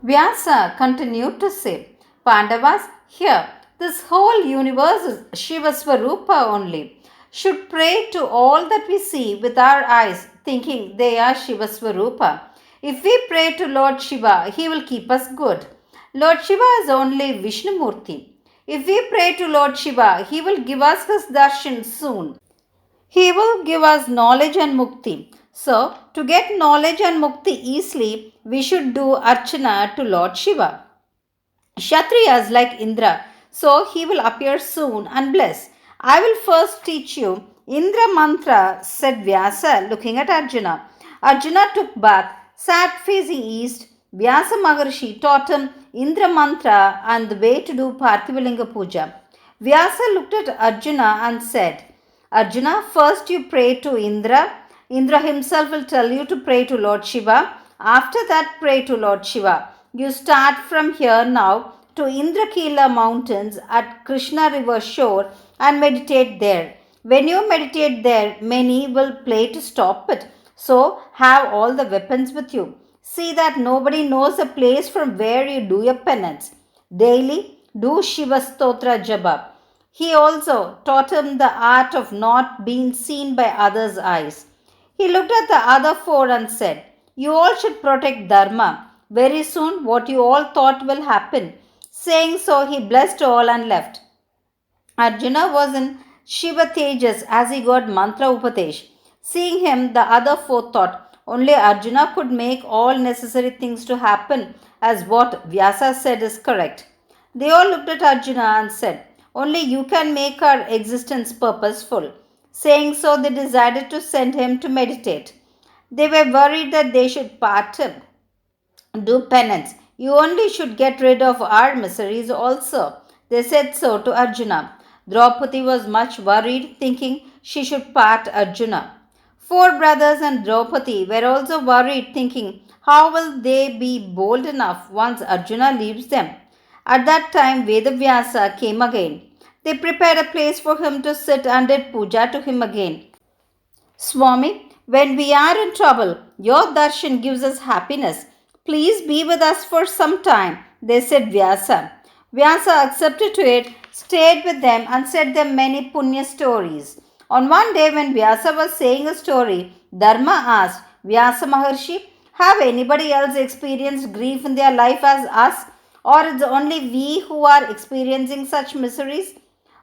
Vyasa continued to say, Pandavas, here, this whole universe is Shiva Swarupa only. Should pray to all that we see with our eyes, thinking they are Shiva Swarupa. If we pray to Lord Shiva, he will keep us good. Lord Shiva is only Vishnumurti. If we pray to Lord Shiva, he will give us his darshan soon. He will give us knowledge and mukti. So, to get knowledge and mukti easily, we should do archana to Lord Shiva. Kshatriyas like Indra, so he will appear soon and bless. I will first teach you Indra mantra, said Vyasa, looking at Arjuna. Arjuna took bath, sat facing east. Vyasa Maharshi taught him Indra mantra and the way to do Parthivalinga puja. Vyasa looked at Arjuna and said, Arjuna, first you pray to Indra. Indra himself will tell you to pray to Lord Shiva. After that, pray to Lord Shiva. You start from here now to Indrakila mountains at Krishna river shore and meditate there. When you meditate there, many will play to stop it. So have all the weapons with you. See that nobody knows the place from where you do your penance. Daily do Shiva Stotra Japa. He also taught him the art of not being seen by others' eyes. He looked at the other four and said, You all should protect Dharma. Very soon what you all thought will happen. Saying so, he blessed all and left. Arjuna was in Shiva Tejas as he got mantra upadesh. Seeing him, the other four thought, only Arjuna could make all necessary things to happen as what Vyasa said is correct. They all looked at Arjuna and said, Only you can make our existence purposeful. Saying so, they decided to send him to meditate. They were worried that they should part him. Do penance. You only should get rid of our miseries also. They said so to Arjuna. Draupadi was much worried, thinking she should part Arjuna. Four brothers and Draupadi were also worried, thinking, how will they be bold enough once Arjuna leaves them? At that time, Vedavyasa came again. They prepared a place for him to sit and did puja to him again. Swami, when we are in trouble, your darshan gives us happiness. Please be with us for some time, they said Vyasa. Vyasa accepted to it, stayed with them and said them many punya stories. On one day when Vyasa was saying a story, Dharma asked, Vyasa Maharshi, have anybody else experienced grief in their life as us? Or it's only we who are experiencing such miseries?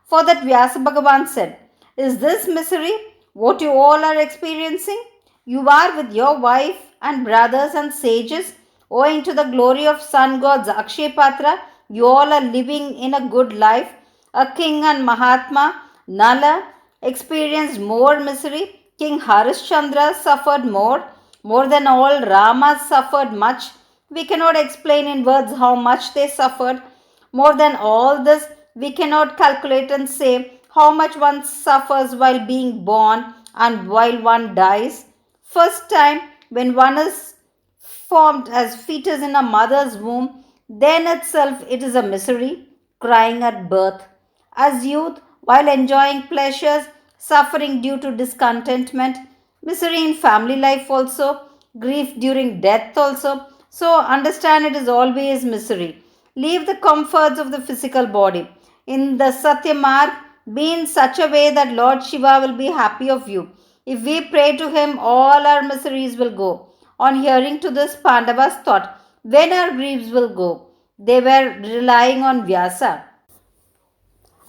For that Vyasa Bhagavan said, Is this misery what you all are experiencing? You are with your wife and brothers and sages. Owing to the glory of sun gods Akshay Patra, you all are living in a good life. A king and Mahatma, Nala, experienced more misery. King Harishchandra suffered more than all. Rama suffered much. We cannot explain in words how much they suffered. More than all this, we cannot calculate and say how much one suffers while being born and while one dies. First time when one is formed as fetus in a mother's womb, then itself it is a misery, crying at birth. As youth, while enjoying pleasures, suffering due to discontentment, misery in family life also, grief during death also. So understand it is always misery. Leave the comforts of the physical body. In the Satya Marg, be in such a way that Lord Shiva will be happy of you. If we pray to him, all our miseries will go. On hearing to this, Pandavas thought, when our griefs will go? They were relying on Vyasa.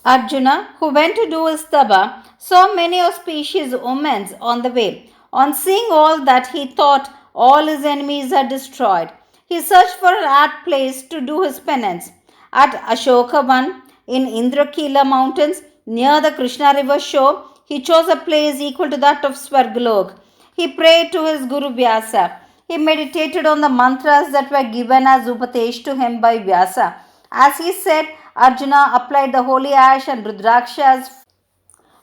Arjuna, who went to do his taba, saw many auspicious omens on the way. On seeing all that, he thought all his enemies are destroyed. He searched for an apt place to do his penance. At Ashokavan, in Indrakila mountains, near the Krishna river shore, he chose a place equal to that of Swargalok. He prayed to his Guru Vyasa. He meditated on the mantras that were given as upadesh to him by Vyasa. As he said, Arjuna applied the holy ash and Rudrakshas.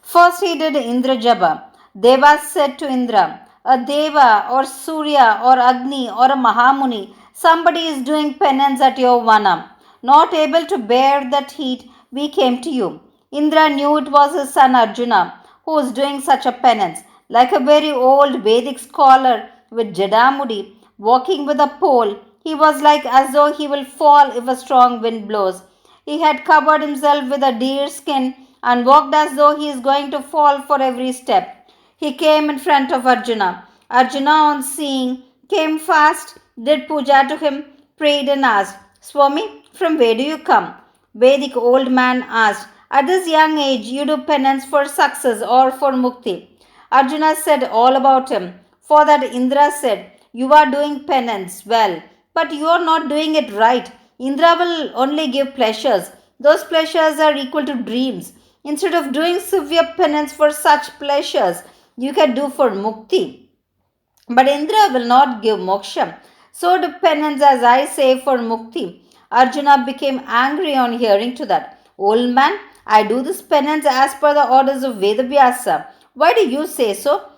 First he did Indra Japa. Devas said to Indra, a Deva or Surya or Agni or a Mahamuni, somebody is doing penance at your vana. Not able to bear that heat, we came to you. Indra knew it was his son Arjuna who was doing such a penance. Like a very old Vedic scholar with Jadamudi, walking with a pole, He was like as though he will fall if a strong wind blows. He had covered himself with a deer skin and walked as though he is going to fall for every step. He came in front of Arjuna. Arjuna, on seeing, came fast, did puja to him, prayed and asked, Swami, from where do you come? Vedic old man asked, at this young age you do penance for success or for mukti. Arjuna said all about him. For that Indra said, you are doing penance well, but you are not doing it right. Indra will only give pleasures. Those pleasures are equal to dreams. Instead of doing severe penance for such pleasures, you can do for mukti. But Indra will not give moksha. So do penance, as I say, for mukti. Arjuna became angry on hearing to that. Old man, I do this penance as per the orders of Vyasa. Why do you say so?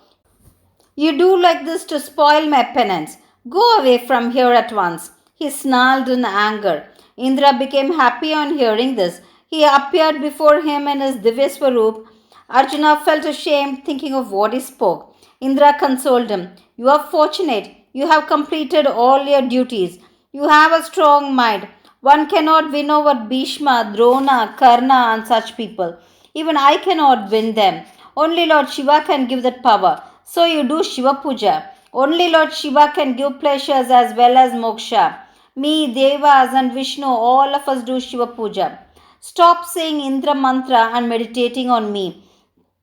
You do like this to spoil my penance. Go away from here at once. He snarled in anger. Indra became happy on hearing this. He appeared before him in his Divya Swarup. Arjuna felt ashamed thinking of what he spoke. Indra consoled him. You are fortunate. You have completed all your duties. You have a strong mind. One cannot win over Bhishma, Drona, Karna, and such people. Even I cannot win them. Only Lord Shiva can give that power. So you do Shiva Puja. Only Lord Shiva can give pleasures as well as moksha. Me, Devas, and Vishnu, all of us do Shiva Puja. Stop saying Indra mantra and meditating on me.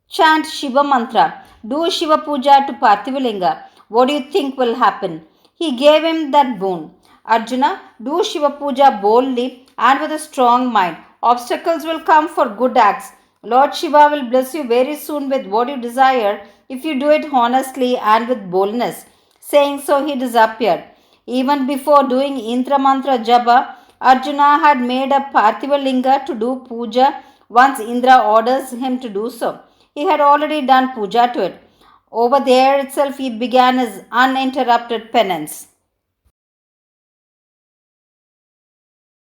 Chant Shiva mantra. Do Shiva Puja to Parthivalinga. What do you think will happen? He gave him that boon. Arjuna, do Shiva Puja boldly and with a strong mind. Obstacles will come for good acts. Lord Shiva will bless you very soon with what you desire if you do it honestly and with boldness. Saying so, he disappeared. Even before doing Indra Mantra Japa, Arjuna had made a Parthiva Linga to do puja once Indra orders him to do so. He had already done puja to it. Over there itself, he began his uninterrupted penance.